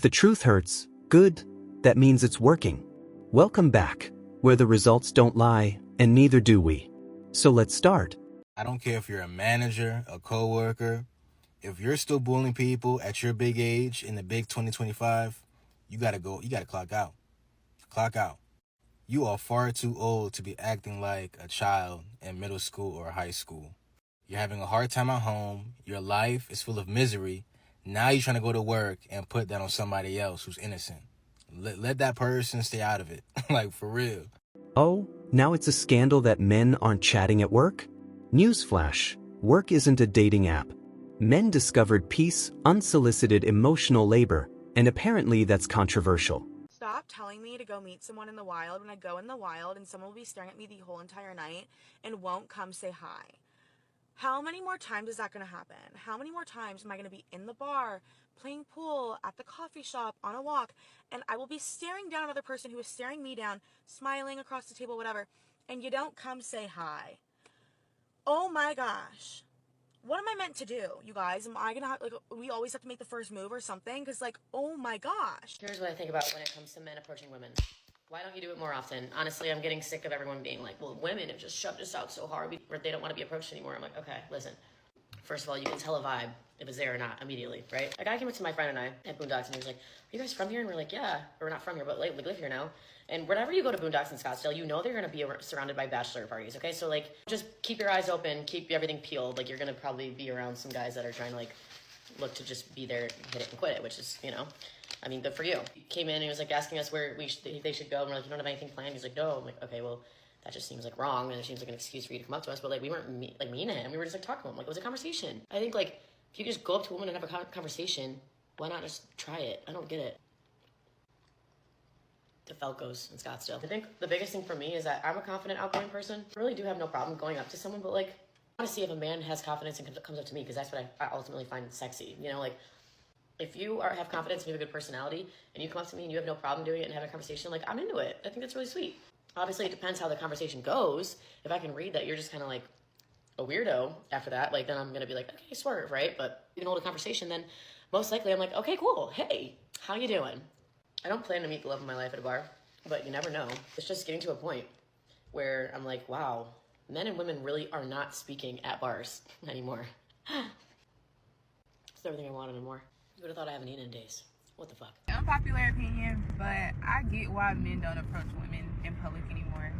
the truth hurts, good, that means it's working. Welcome back, where the results don't lie, and neither do we. So let's start. I don't care if you're a manager, a coworker. If you're still bullying people at your big age in the big 2025, you gotta go. You gotta clock out. Clock out. You are far too old to be acting like a child in middle school or high school. You're having a hard time at home. Your life is full of misery. Now you're trying to go to work and put that on somebody else who's innocent. Let that person stay out of it. Like, for real. Oh, now it's a scandal that men aren't chatting at work? Newsflash, work isn't a dating app. Men discovered peace, unsolicited emotional labor, and apparently that's controversial. Stop telling me to go meet someone in the wild when I go in the wild and someone will be staring at me the whole entire night and won't come say hi. How many more times is that going to happen? How many more times am I going to be in the bar, playing pool, at the coffee shop, on a walk, and I will be staring down another person who is staring me down, smiling across the table, whatever, and you don't come say hi? Oh my gosh. What am I meant to do, you guys? Am I going to have, we always have to make the first move or something? Because, oh my gosh. Here's what I think about when it comes to men approaching women. Why don't you do it more often? Honestly, I'm getting sick of everyone being like, well, women have just shoved us out so hard where they don't want to be approached anymore. I'm like, okay, listen. First of all, you can tell a vibe if it's there or not immediately, right? A guy came up to my friend and I at Boondocks and he was like, are you guys from here? And we're like, yeah, or we're not from here, but we live here now. And whenever you go to Boondocks in Scottsdale, you know they're going to be surrounded by bachelor parties, okay? So, just keep your eyes open, keep everything peeled. You're going to probably be around some guys that are trying to, look to just be there, hit it and quit it, which is, good for you. He came in and he was, asking us where they should go. And we're like, you don't have anything planned? He's like, no. I'm like, okay, well, that just seems, wrong. And it seems like an excuse for you to come up to us. But, we weren't, mean to him. We were just, talking to him. It was a conversation. I think, if you just go up to a woman and have a conversation, why not just try it? I don't get it. The Falcos in Scottsdale. I think the biggest thing for me is that I'm a confident, outgoing person. I really do have no problem going up to someone, but, I want to see if a man has confidence and comes up to me, because that's what I ultimately find sexy. If you have confidence and you have a good personality and you come up to me and you have no problem doing it and having a conversation, I'm into it. I think that's really sweet. Obviously, it depends how the conversation goes. If I can read that you're just kind of a weirdo after that, then I'm going to be like, okay, swerve, right? But if you can hold a conversation, then most likely I'm like, okay, cool. Hey, how you doing? I don't plan to meet the love of my life at a bar, but you never know. It's just getting to a point where I'm like, wow, men and women really are not speaking at bars anymore. It's everything I wanted and more. You would have thought I haven't eaten in days. What the fuck? Unpopular opinion, but I get why men don't approach women in public anymore.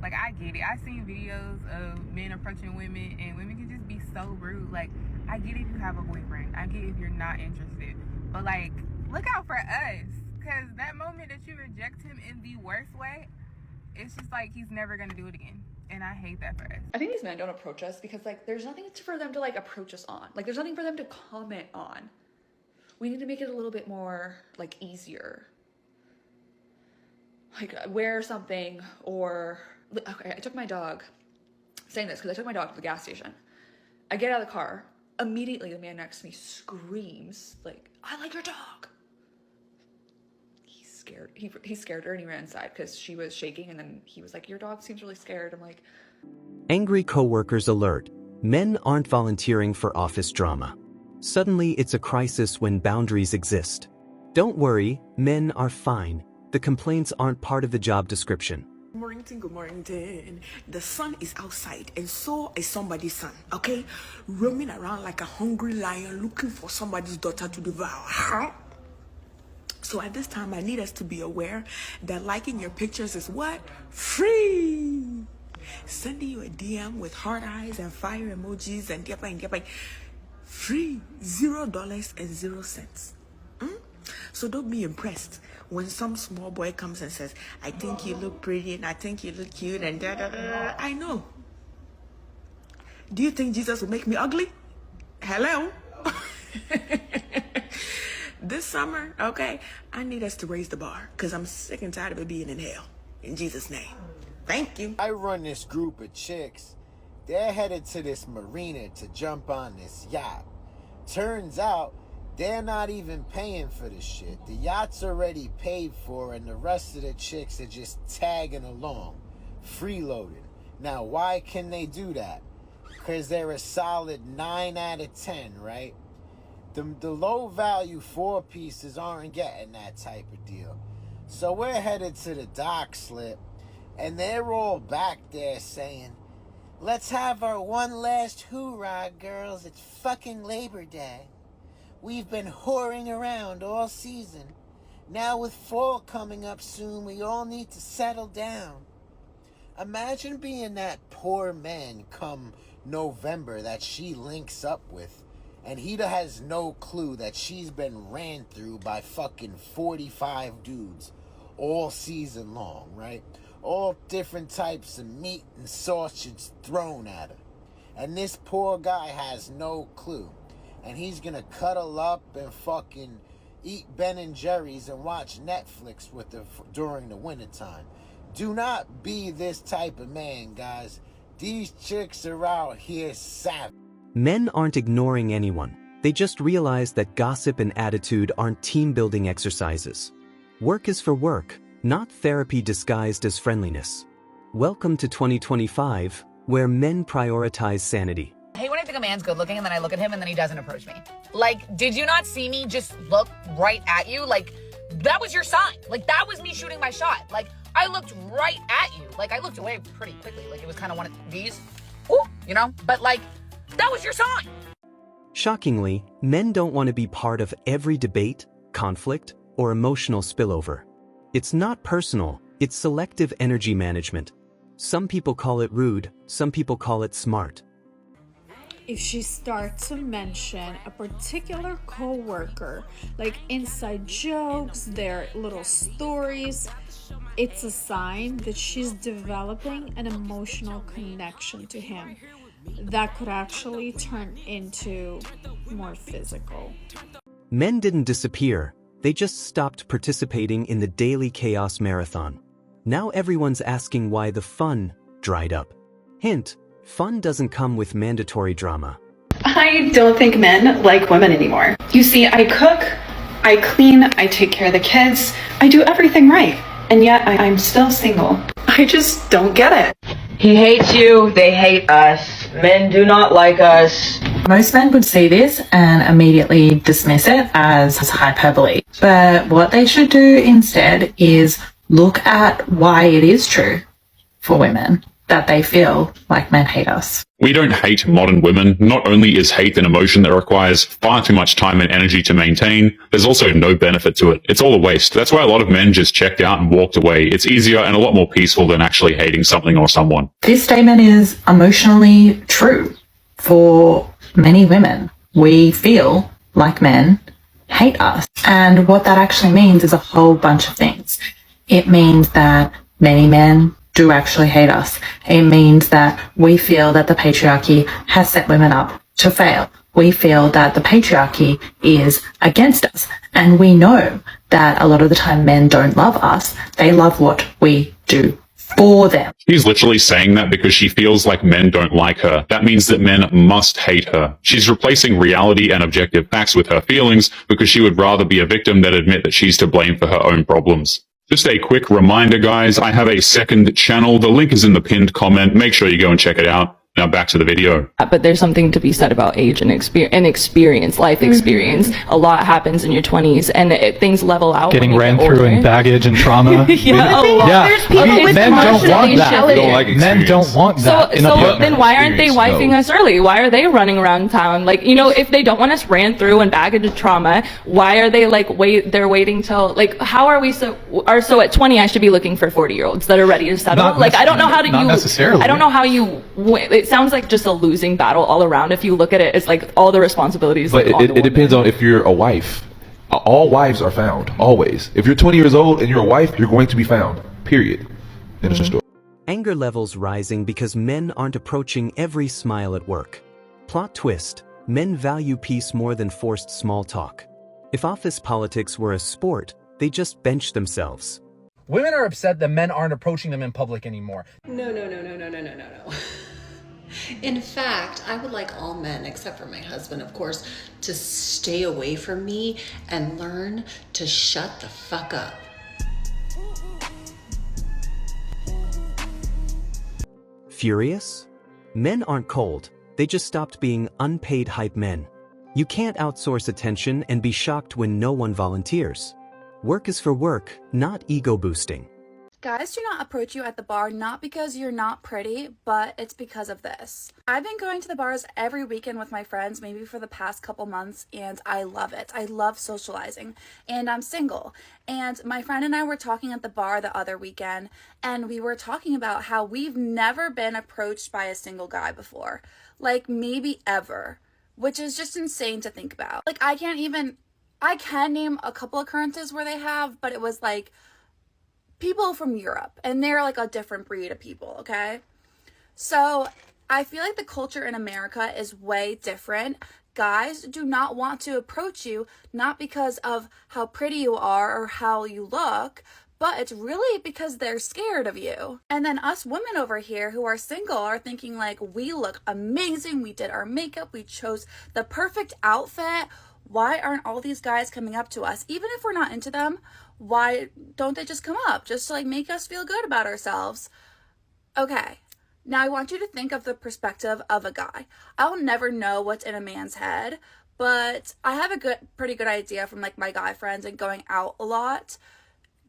I get it. I've seen videos of men approaching women and women can just be so rude. I get if you have a boyfriend. I get if you're not interested. But look out for us. Because that moment that you reject him in the worst way, it's just he's never going to do it again. And I hate that for us. I think these men don't approach us because there's nothing for them to approach us on. There's nothing for them to comment on. We need to make it a little bit more easier. Wear something, or okay, I took my dog, saying this because I took my dog to the gas station. I get out of the car, immediately the man next to me screams I like your dog. Scared. He scared her and he ran inside because she was shaking, and then he was like, your dog seems really scared. I'm like, Angry coworkers alert. Men aren't volunteering for office drama. Suddenly it's a crisis when boundaries exist. Don't worry, men are fine. The complaints aren't part of the job description. Good morning. The sun is outside, and so is somebody's son, okay? Roaming around like a hungry lion looking for somebody's daughter to devour. So at this time, I need us to be aware that liking your pictures is what? Free! Sending you a DM with heart eyes and fire emojis and free. $0.00. So don't be impressed when some small boy comes and says, I think you look pretty and I think you look cute and da-da-da-da. I know. Do you think Jesus will make me ugly? Hello? This summer, okay, I need us to raise the bar because I'm sick and tired of it being in hell. In Jesus' name. Thank you. I run this group of chicks. They're headed to this marina to jump on this yacht. Turns out they're not even paying for the shit. The yacht's already paid for and the rest of the chicks are just tagging along, freeloading. Now, why can they do that? Because they're a solid 9 out of 10, right? The low value four pieces aren't getting that type of deal. So we're headed to the dock slip, and they're all back there saying, let's have our one last hoorah, girls. It's fucking Labor Day. We've been whoring around all season. Now with fall coming up soon, we all need to settle down. Imagine being that poor man come November that she links up with, and he has no clue that she's been ran through by fucking 45 dudes all season long, right? All different types of meat and sausage thrown at her. And this poor guy has no clue. And he's gonna cuddle up and fucking eat Ben and Jerry's and watch Netflix with her during the wintertime. Do not be this type of man, guys. These chicks are out here savage. Men aren't ignoring anyone. They just realize that gossip and attitude aren't team-building exercises. Work is for work, not therapy disguised as friendliness. Welcome to 2025, where men prioritize sanity. I hate when I think a man's good looking and then I look at him and then he doesn't approach me. Like, did you not see me just look right at you? Like, that was your sign. Like, that was me shooting my shot. Like, I looked right at you. Like, I looked away pretty quickly. Like, it was kind of one of these, ooh, you know? But, like, that was your sign. Shockingly, men don't want to be part of every debate, conflict, or emotional spillover. It's not personal, it's selective energy management. Some people call it rude, some people call it smart. If she starts to mention a particular coworker, like inside jokes, their little stories, it's a sign that she's developing an emotional connection to him that could actually turn into more physical. Men didn't disappear, they just stopped participating in the daily chaos marathon. Now everyone's asking why the fun dried up. Hint, fun doesn't come with mandatory drama. I don't think men like women anymore. You see, I cook, I clean, I take care of the kids, I do everything right, and yet I'm still single. I just don't get it. He hates you, they hate us. Men do not like us. Most men would see this and immediately dismiss it as hyperbole. But what they should do instead is look at why it is true for women that they feel like men hate us. We don't hate modern women. Not only is hate an emotion that requires far too much time and energy to maintain, there's also no benefit to it. It's all a waste. That's why a lot of men just checked out and walked away. It's easier and a lot more peaceful than actually hating something or someone. This statement is emotionally true for many women. We feel like men hate us. And what that actually means is a whole bunch of things. It means that many men do actually hate us. It means that we feel that the patriarchy has set women up to fail. We feel that the patriarchy is against us. And we know that a lot of the time men don't love us. They love what we do for them. She's literally saying that because she feels like men don't like her. That means that men must hate her. She's replacing reality and objective facts with her feelings because she would rather be a victim than admit that she's to blame for her own problems. Just a quick reminder, guys, I have a second channel. The link is in the pinned comment. Make sure you go and check it out. Now back to the video. But there's something to be said about age and experience, life experience. A lot happens in your 20s and things level out. Getting ran through in baggage and trauma. Yeah, a lot. Yeah. There's people with men don't want that. Men don't want that. So then why aren't they wifing us early? Why are they running around town? Like, you know, if they don't want us ran through and baggage and trauma, why are they like, they're waiting till, like, how are we so at 20 I should be looking for 40-year-olds that are ready to settle? Like, I don't know how to not necessarily. I don't know how you, it sounds like just a losing battle all around. If you look at it, it's like all the responsibilities. But it depends on if you're a wife. All wives are found, always. If you're 20 years old and you're a wife, you're going to be found, period. Finish the story. Anger levels rising because men aren't approaching every smile at work. Plot twist, men value peace more than forced small talk. If office politics were a sport, they just bench themselves. Women are upset that men aren't approaching them in public anymore. No. In fact, I would like all men, except for my husband, of course, to stay away from me and learn to shut the fuck up. Furious? Men aren't cold, they just stopped being unpaid hype men. You can't outsource attention and be shocked when no one volunteers. Work is for work, not ego boosting. Guys do not approach you at the bar not because you're not pretty, but it's because of this. I've been going to the bars every weekend with my friends, maybe for the past couple months, and I love it. I love socializing, and I'm single. And my friend and I were talking at the bar the other weekend, and we were talking about how we've never been approached by a single guy before. Like, maybe ever, which is just insane to think about. Like, I can name a couple occurrences where they have, but it was like people from Europe, and they're like a different breed of people, okay? So I feel like the culture in America is way different. Guys do not want to approach you, not because of how pretty you are or how you look, but it's really because they're scared of you. And then us women over here who are single are thinking like, we look amazing, we did our makeup, we chose the perfect outfit. Why aren't all these guys coming up to us? Even if we're not into them, why don't they just come up just to like make us feel good about ourselves? Okay, now I want you to think of the perspective of a guy. I'll never know what's in a man's head, but I have a pretty good idea from like my guy friends and going out a lot.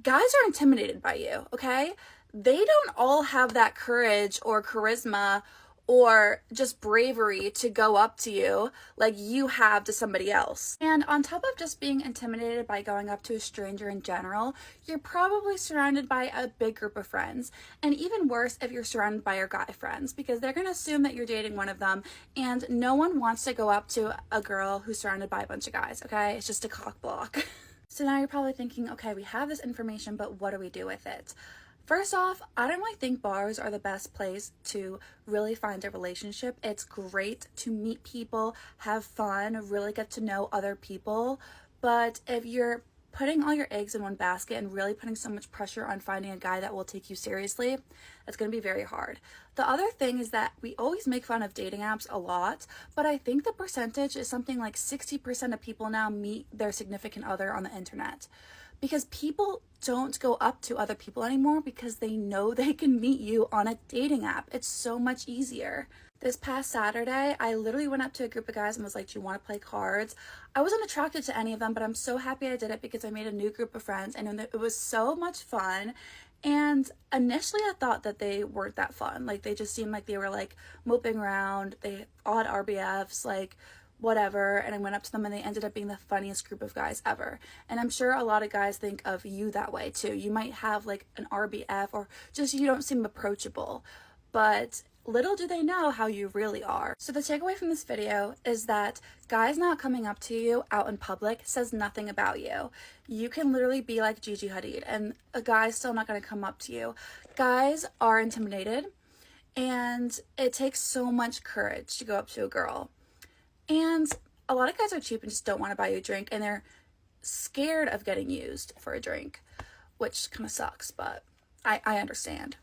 Guys are intimidated by you, okay? They don't all have that courage or charisma or just bravery to go up to you like you have to somebody else. And on top of just being intimidated by going up to a stranger in general, you're probably surrounded by a big group of friends. And even worse if you're surrounded by your guy friends, because they're gonna assume that you're dating one of them, and no one wants to go up to a girl who's surrounded by a bunch of guys, okay? It's just a cock block. So now you're probably thinking, okay, we have this information, but what do we do with it? First off, I don't really think bars are the best place to really find a relationship. It's great to meet people, have fun, really get to know other people. But if you're putting all your eggs in one basket and really putting so much pressure on finding a guy that will take you seriously, it's going to be very hard. The other thing is that we always make fun of dating apps a lot, but I think the percentage is something like 60% of people now meet their significant other on the internet. Because people don't go up to other people anymore because they know they can meet you on a dating app. It's so much easier. This past Saturday, I literally went up to a group of guys and was like, do you want to play cards? I wasn't attracted to any of them, but I'm so happy I did it because I made a new group of friends and it was so much fun. And initially I thought that they weren't that fun. Like, they just seemed like they were like moping around. They all had RBFs, like whatever, and I went up to them and they ended up being the funniest group of guys ever. And I'm sure a lot of guys think of you that way too. You might have like an RBF or just you don't seem approachable, but little do they know how you really are. So the takeaway from this video is that guys not coming up to you out in public says nothing about you. You can literally be like Gigi Hadid and a guy's still not going to come up to you. Guys are intimidated and it takes so much courage to go up to a girl. And a lot of guys are cheap and just don't want to buy you a drink, and they're scared of getting used for a drink, which kind of sucks, but I understand.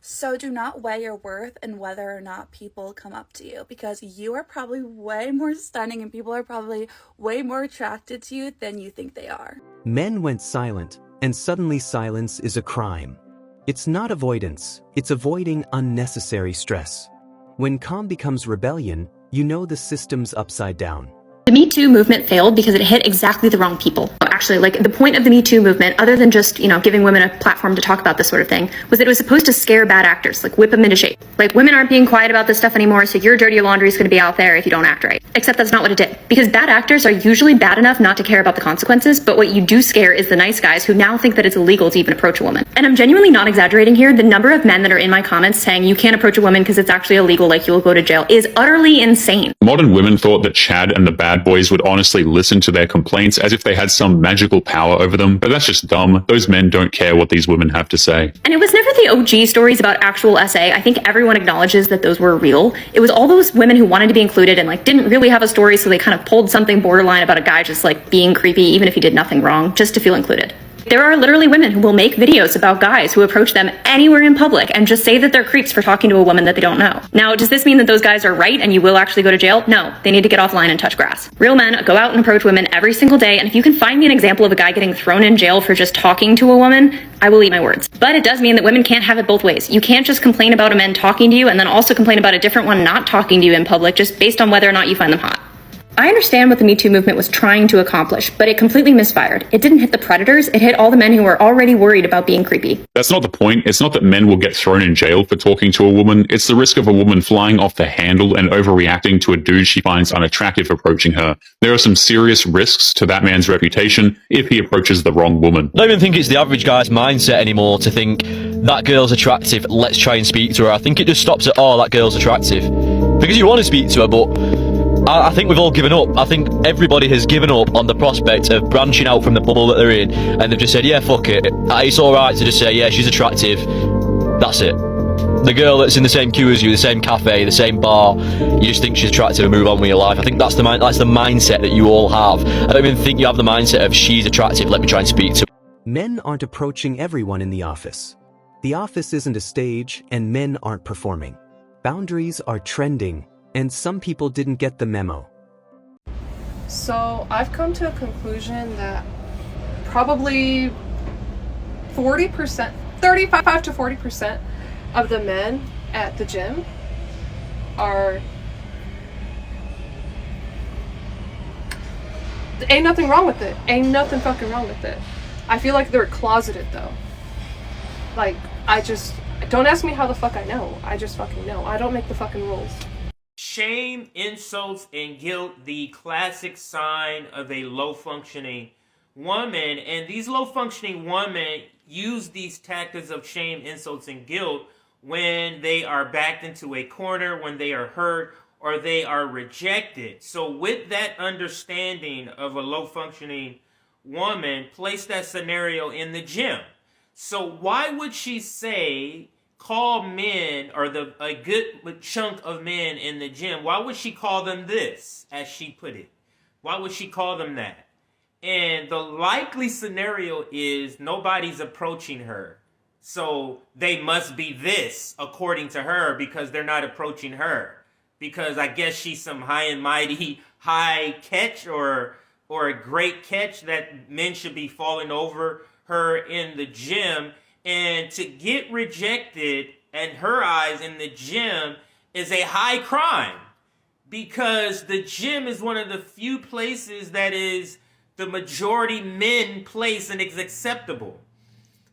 So do not weigh your worth in whether or not people come up to you, because you are probably way more stunning and people are probably way more attracted to you than you think they are. Men went silent, and suddenly silence is a crime. It's not avoidance, it's avoiding unnecessary stress. When calm becomes rebellion, you know the system's upside down. The Me Too movement failed because it hit exactly the wrong people. Actually, like, the point of the Me Too movement, other than just, giving women a platform to talk about this sort of thing, was that it was supposed to scare bad actors, like whip them into shape. Like, women aren't being quiet about this stuff anymore, so your dirty laundry is going to be out there if you don't act right. Except that's not what it did. Because bad actors are usually bad enough not to care about the consequences, but what you do scare is the nice guys who now think that it's illegal to even approach a woman. And I'm genuinely not exaggerating here. The number of men that are in my comments saying you can't approach a woman because it's actually illegal, like you'll go to jail, is utterly insane. Modern women thought that Chad and the bad boys would honestly listen to their complaints as if they had some magical power over them, but that's just dumb. Those men don't care what these women have to say. And it was never the OG stories about actual SA. I think everyone acknowledges that those were real. It was all those women who wanted to be included and didn't really have a story, so they kind of pulled something borderline about a guy just being creepy, even if he did nothing wrong, just to feel included. There are literally women who will make videos about guys who approach them anywhere in public and just say that they're creeps for talking to a woman that they don't know. Now, does this mean that those guys are right and you will actually go to jail? No, they need to get offline and touch grass. Real men go out and approach women every single day, and if you can find me an example of a guy getting thrown in jail for just talking to a woman, I will eat my words. But it does mean that women can't have it both ways. You can't just complain about a man talking to you and then also complain about a different one not talking to you in public just based on whether or not you find them hot. I understand what the Me Too movement was trying to accomplish, but it completely misfired. It didn't hit the predators, it hit all the men who were already worried about being creepy. That's not the point. It's not that men will get thrown in jail for talking to a woman. It's the risk of a woman flying off the handle and overreacting to a dude she finds unattractive approaching her. There are some serious risks to that man's reputation if he approaches the wrong woman. I don't even think it's the average guy's mindset anymore to think that girl's attractive, let's try and speak to her. I think it just stops at, oh, that girl's attractive. Because you want to speak to her, but I think we've all given up. I think everybody has given up on the prospect of branching out from the bubble that they're in, and they've just said, yeah, fuck it. It's alright to just say, yeah, she's attractive. That's it. The girl that's in the same queue as you, the same cafe, the same bar, you just think she's attractive and move on with your life. I think that's the mindset that you all have. I don't even think you have the mindset of she's attractive, let me try and speak to her. Men aren't approaching everyone in the office. The office isn't a stage, and men aren't performing. Boundaries are trending, and some people didn't get the memo. So I've come to a conclusion that probably 40%, 35 to 40% of the men at the gym ain't nothing wrong with it. Ain't nothing fucking wrong with it. I feel like they're closeted though. Like, don't ask me how the fuck I know. I just fucking know. I don't make the fucking rules. Shame, insults, and guilt, the classic sign of a low-functioning woman. And these low-functioning women use these tactics of shame, insults, and guilt when they are backed into a corner, when they are hurt, or they are rejected. So with that understanding of a low-functioning woman, place that scenario in the gym. So why would she say, call men, or a good chunk of men in the gym, why would she call them this, as she put it? Why would she call them that? And the likely scenario is nobody's approaching her. So they must be this, according to her, because they're not approaching her. Because I guess she's some high and mighty high catch or a great catch that men should be falling over her in the gym. And to get rejected in her eyes in the gym is a high crime, because the gym is one of the few places that is the majority men place and is acceptable.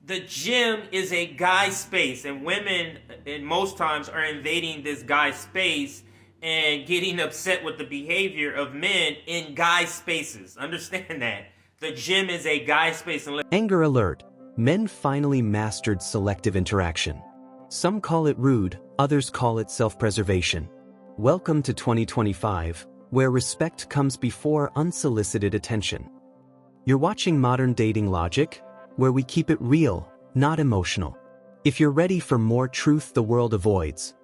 The gym is a guy space, and women in most times are invading this guy space and getting upset with the behavior of men in guy spaces. Understand that. The gym is a guy space. Anger alert. Men finally mastered selective interaction. Some call it rude, others call it self-preservation. Welcome to 2025, where respect comes before unsolicited attention. You're watching Modern Dating Logic, where we keep it real, not emotional. If you're ready for more truth the world avoids,